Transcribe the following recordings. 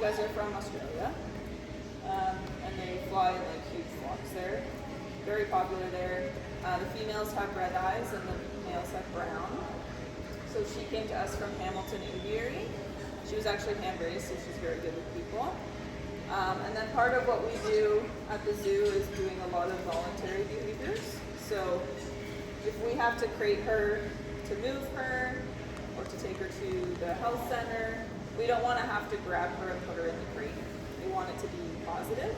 guys are from Australia, and they fly in like huge flocks there. Very popular there. The females have red eyes and the males have brown. So she came to us from Hamilton Aviary. She was actually hand-raised, so she's very good with people. And then part of what we do at the zoo is doing a lot of voluntary behaviors. So if we have to crate her to move her or to take her to the health center, we don't want to have to grab her and put her in the crate. We want it to be positive.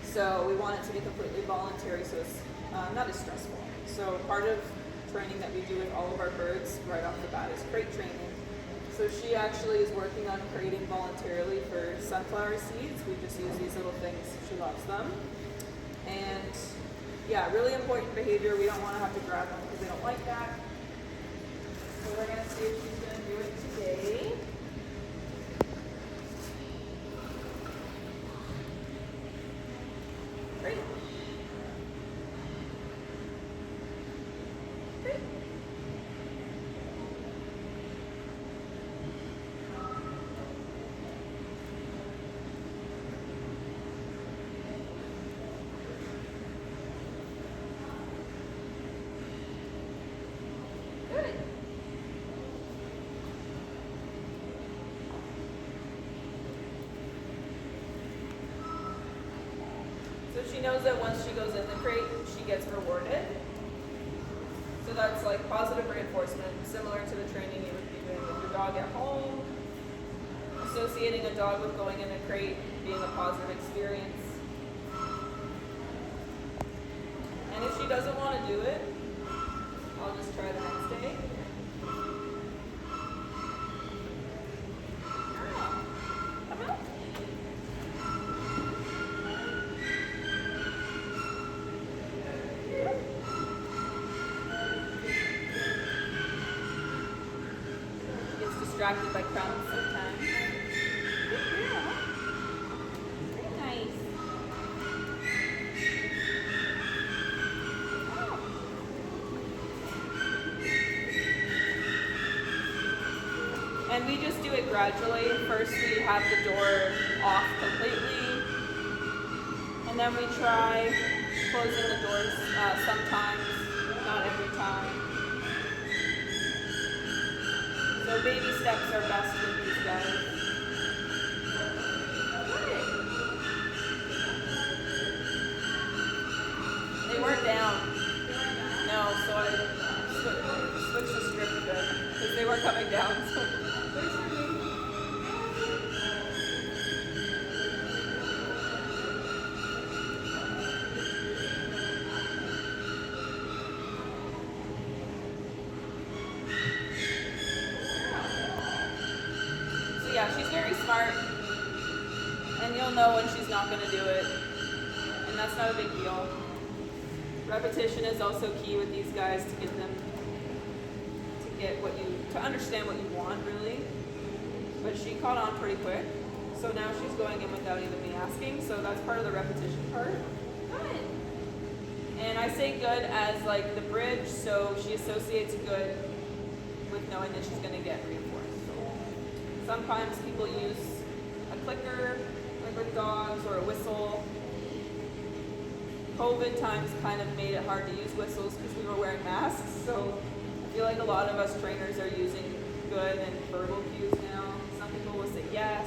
So we want it to be completely voluntary, so it's not as stressful. So part of training that we do with all of our birds right off the bat is crate training. So she actually is working on crating voluntarily for sunflower seeds. We just use these little things. She loves them. And yeah, really important behavior. We don't want to have to grab them because they don't like that. So we're going to see if she's going to do it today. Great. Great. Good. So she knows that once she goes in the crate, she gets rewarded. So that's like positive reinforcement, similar to the training you would be doing with your dog at home. Associating a dog with going in a crate being a positive experience. And if she doesn't want to do it, I'll just try the next day. Come out. Gets distracted by crumbs sometimes. Good girl. Very nice. Oh. And we just do it gradually. First we have the door off completely. And then we try closing the doors sometimes, not every time. So baby steps are best with these guys. Good. They weren't down. No, so I switched the strip a bit because they weren't coming down. So. Thanks for me. So yeah, she's very smart, and you'll know when she's not going to do it, and that's not a big deal. Repetition is also key with these guys to get them to understand what you want, really. But she caught on pretty quick, so now she's going in without even me asking, so that's part of the repetition part. Good. And I say good as like the bridge, so she associates good with knowing that she's going to get reinforced. So sometimes people use a clicker, like with dogs, or a whistle. COVID times kind of made it hard to use whistles because we were wearing masks, so I feel like a lot of us trainers are using good and verbal cues now. Some people will say yes,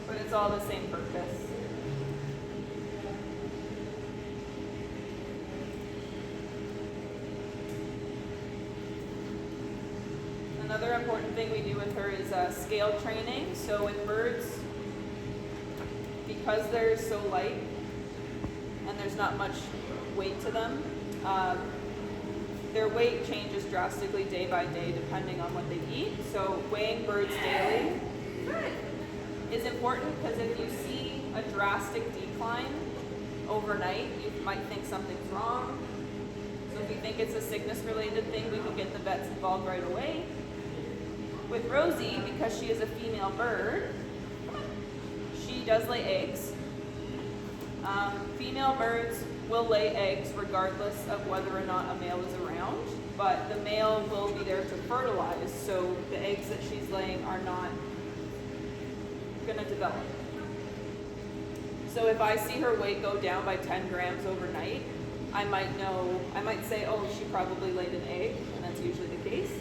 but it's all the same purpose. Another important thing we do with her is scale training. So with birds, because they're so light and there's not much weight to them, their weight changes drastically day by day depending on what they eat. So weighing birds daily is important because if you see a drastic decline overnight, you might think something's wrong. So if you think it's a sickness related thing, we can get the vets involved right away. With Rosie, because she is a female bird, she does lay eggs. Female birds will lay eggs regardless of whether or not a male is around, but the male will be there to fertilize, so the eggs that she's laying are not going to develop. So if I see her weight go down by 10 grams overnight, I might say, oh, she probably laid an egg, and that's usually the case.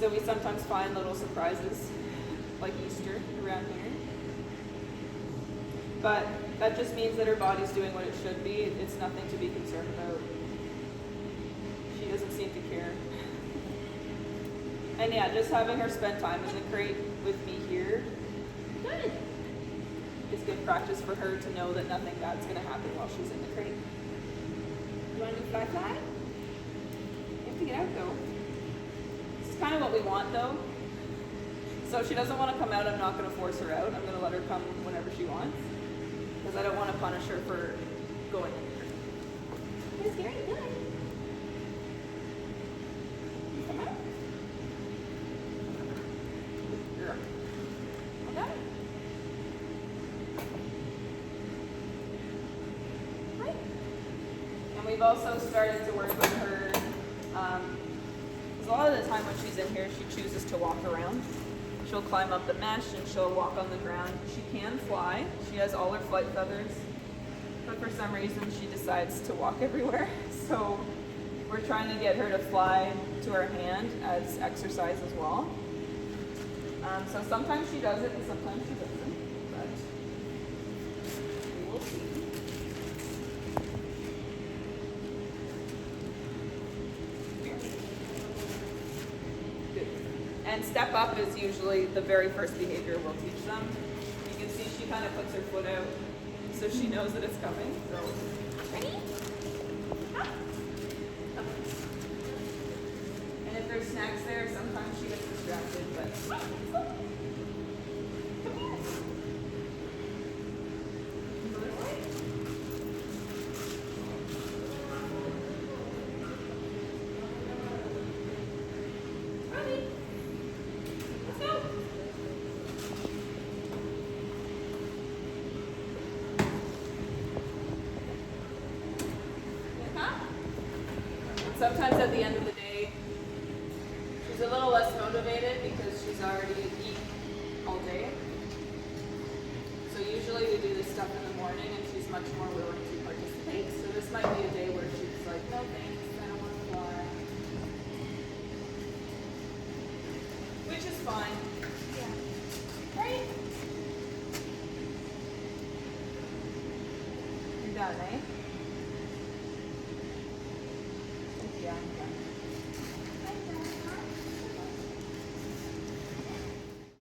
So we sometimes find little surprises, like Easter, around here. But that just means that her body's doing what it should be. It's nothing to be concerned about. She doesn't seem to care. And yeah, just having her spend time in the crate with me here is good practice for her to know that nothing bad's going to happen while she's in the crate. You want to do fly? You have to get out though. This is kind of what we want though. So if she doesn't want to come out, I'm not going to force her out. I'm going to let her come whenever she wants. Because I don't want to punish her for going in the crate. It's scary, good. Come out. Okay. Right. And we've also started to work with her. Because a lot of the time when she's in here, she chooses to walk around. She'll climb up the mesh and she'll walk on the ground. She can fly. She has all her flight feathers. But for some reason, she decides to walk everywhere. So we're trying to get her to fly to her hand as exercise as well. So sometimes she does it and sometimes she doesn't. But we will see. And step up is usually the very first behavior we'll teach them. You can see she kind of puts her foot out so she knows that it's coming. So, ready? Up. Up. And if there's snacks there, sometimes she gets distracted, but come here. Sometimes at the end of the day, she's a little less motivated because she's already eaten all day. So usually we do this stuff in the morning and she's much more willing to participate. So this might be a day where she's like, no thanks, I don't want to fly. Which is fine. Yeah. Right? You're done, eh?